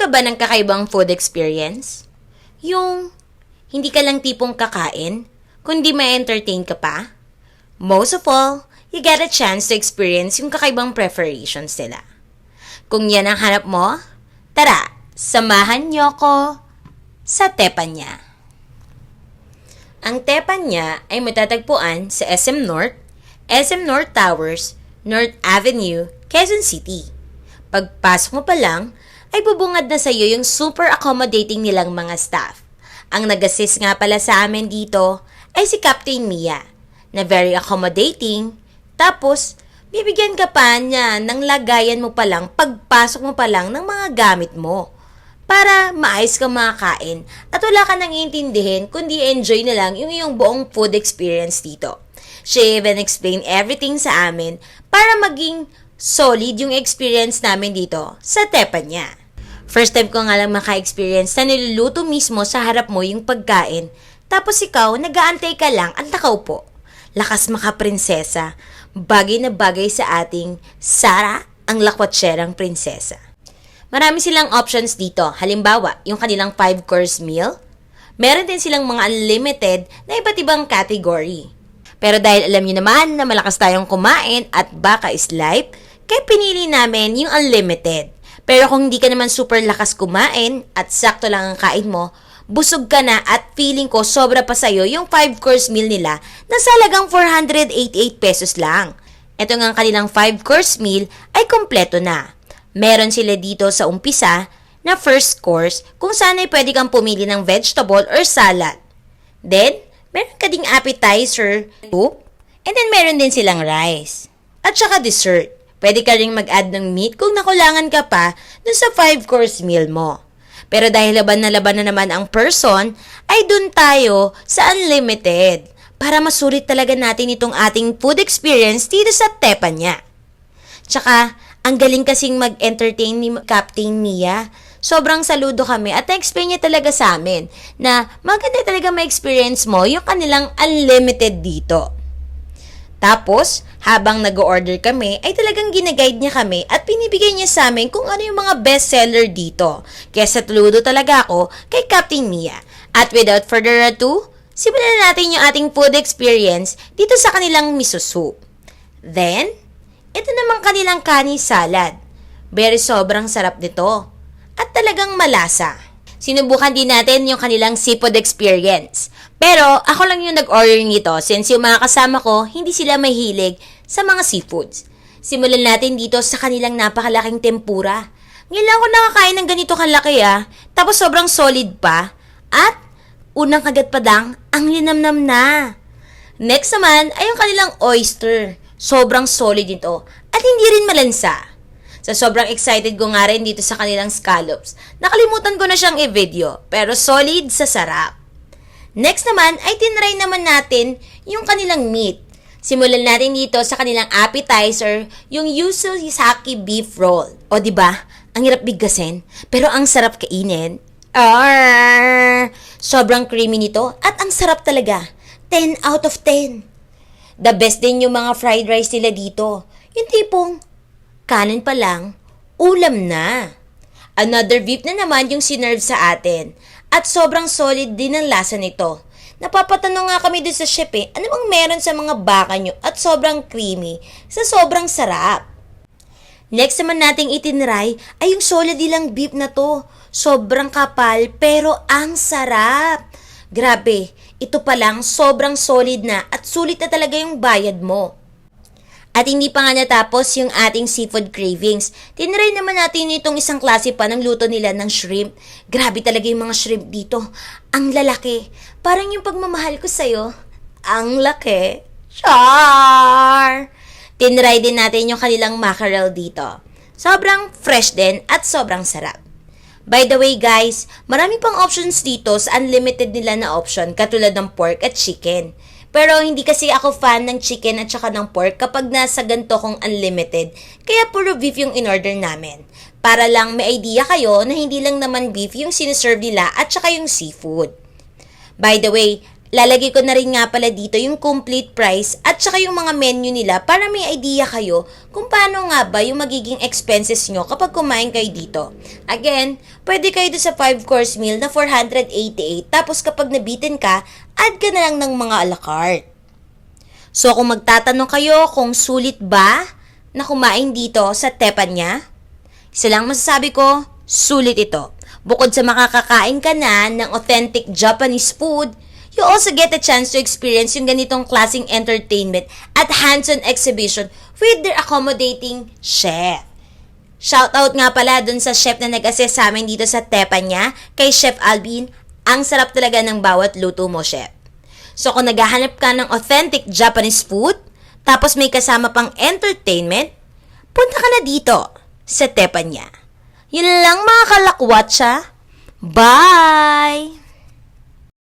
ka ba ng kakaibang food experience? Yung hindi ka lang tipong kakain, kundi ma-entertain ka pa? Most of all, you get a chance to experience yung kakaibang preparations nila. Kung yan ang hanap mo, tara, samahan niyo ko sa Tepanya. Ang Tepanya ay matatagpuan sa SM North, SM North Towers, North Avenue, Quezon City. Pagpasok mo pa lang, ay bubungad na sa iyo yung super accommodating nilang mga staff. Ang nag-assist nga pala sa amin dito ay si Captain Mia, na very accommodating. Tapos, bibigyan ka pa niya ng lagayan mo pa lang pagpasok mo pa lang ng mga gamit mo para maayos kang makakain at wala ka nang iintindihin kundi enjoy na lang yung iyong buong food experience dito. She even explained everything sa amin para maging solid yung experience namin dito sa Tepanya. First time ko nga lang maka-experience na niluluto mismo sa harap mo yung pagkain, tapos ikaw nag-aantay ka lang at nakaupo. Lakas maka-prinsesa, bagay na bagay sa ating Sara ang lakwatserang prinsesa. Marami silang options dito, halimbawa yung kanilang 5-course meal. Meron din silang mga unlimited na iba't ibang category. Pero dahil alam niyo naman na malakas tayong kumain at baka is life, kaya pinili namin yung unlimited. Pero kung hindi ka naman super lakas kumain at sakto lang ang kain mo, busog ka na at feeling ko sobra pa sa'yo yung 5-course meal nila na sa halagang 488 pesos lang. Ito nga ang kanilang 5-course meal ay kompleto na. Meron sila dito sa umpisa na first course kung saan ay pwede kang pumili ng vegetable or salad. Then, meron ka ding appetizer, soup, and then meron din silang rice. At saka dessert. Pwede ka ring mag-add ng meat kung nakulangan ka pa dun sa 5-course meal mo. Pero dahil laban na naman ang person, ay dun tayo sa unlimited para masulit talaga natin itong ating food experience dito sa Tepanya. Tsaka, ang galing kasing mag-entertain ni Captain Mia. Sobrang saludo kami at na-explain niya talaga sa amin na maganda talaga ma-experience mo yung kanilang unlimited dito. Tapos, habang nag-order kami, ay talagang ginaguide niya kami at pinibigay niya sa amin kung ano yung mga bestseller dito. Kaya sa tuludo talaga ako kay Captain Mia. At without further ado, simulan natin yung ating food experience dito sa kanilang miso soup. Then, ito naman kanilang kani salad. Very sobrang sarap nito. At talagang malasa. Sinubukan din natin yung kanilang seafood experience. Pero ako lang yung nag-order nito since yung mga kasama ko hindi sila mahilig sa mga seafoods. Simulan natin dito sa kanilang napakalaking tempura. Ngayon lang ako nakakain ng ganito kalaki tapos sobrang solid pa. At unang kagat pa lang, ang linamnam na. Next naman ay yung kanilang oyster. Sobrang solid ito at hindi rin malansa. Sa sobrang excited ko nga rin dito sa kanilang scallops. Nakalimutan ko na siyang i-video, pero solid sa sarap. Next naman ay tinry naman natin yung kanilang meat. Simulan natin dito sa kanilang appetizer, yung yuzu sake beef roll. O diba? Ang hirap bigkasin, pero ang sarap kainin. Sobrang creamy nito at ang sarap talaga. 10 out of 10. The best din yung mga fried rice nila dito. Yung tipong kanin pa lang, ulam na. Another beef na naman yung sinerve sa atin. At sobrang solid din ang lasa nito. Napapatanong nga kami doon sa chef ano bang meron sa mga baka nyo at sobrang creamy sa sobrang sarap. Next naman nating itinry ay yung solid ilang beef na to. Sobrang kapal pero ang sarap. Grabe, ito pa lang sobrang solid na at sulit na talaga yung bayad mo. At hindi pa nga natapos yung ating seafood cravings. Tinry naman natin itong isang klase pa ng luto nila ng shrimp. Grabe talaga yung mga shrimp dito. Ang lalaki. Parang yung pagmamahal ko sa'yo. Ang laki. Char! Tinry din natin yung kanilang mackerel dito. Sobrang fresh din at sobrang sarap. By the way guys, marami pang options dito sa unlimited nila na option katulad ng pork at chicken. Pero hindi kasi ako fan ng chicken at saka ng pork kapag nasa ganito kong unlimited. Kaya puro beef yung in-order namin. Para lang may idea kayo na hindi lang naman beef yung siniserve nila at saka yung seafood. By the way, Lalagay ko na rin nga pala dito yung complete price at saka yung mga menu nila para may idea kayo kung paano nga ba yung magiging expenses nyo kapag kumain kayo dito. Again, pwede kayo doon sa 5-course meal na 488 tapos kapag nabitin ka, add ka na lang ng mga a la carte. So kung magtatanong kayo kung sulit ba na kumain dito sa Tepanya, isa lang masasabi ko, sulit ito. Bukod sa makakakain ka na ng authentic Japanese food, you also get a chance to experience yung ganitong klaseng entertainment at hands-on exhibition with their accommodating chef. Shoutout nga pala dun sa chef na nag-assist sa amin dito sa Tepanya, kay Chef Alvin. Ang sarap talaga ng bawat luto mo, chef. So kung naghahanap ka ng authentic Japanese food, tapos may kasama pang entertainment, punta ka na dito sa Tepanya. Yun lang mga kalakwatsa. Bye!